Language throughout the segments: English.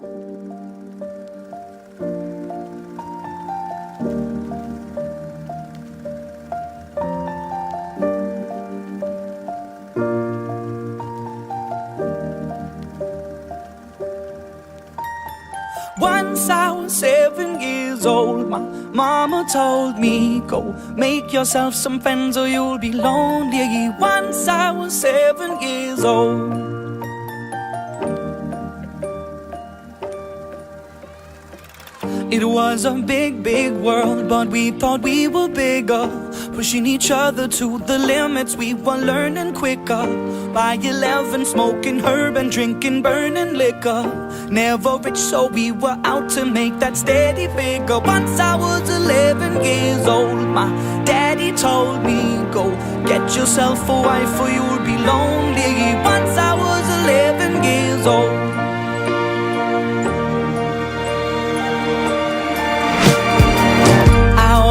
Once I was 7 years old, my mama told me, go make yourself some friends or you'll be lonely. Once I was 7 years old. It was a big, big world, but we thought we were bigger, pushing each other to the limits. We were learning quicker. By 11, smoking herb and drinking burning liquor. Never rich, so we were out to make that steady figure. Once I was 11 years old, my daddy told me, go get yourself a wife or you'll be lonely. Once I was 11 years old.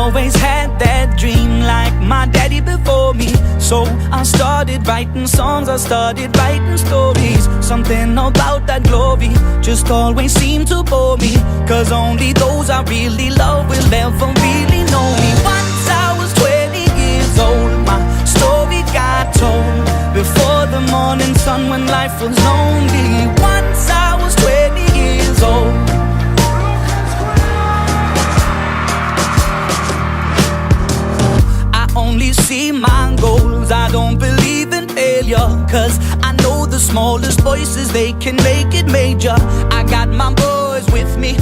Always had that dream like my daddy before me. So I started writing songs, I started writing stories. Something about that glory just always seemed to bore me, cause only those I really love will ever really know me. Once I was 20 years old, my story got told before the morning sun when life was lonely. Once I was 20 years old. Only see my goals, I don't believe in failure, cause I know the smallest voices, they can make it major. I got my boys with me,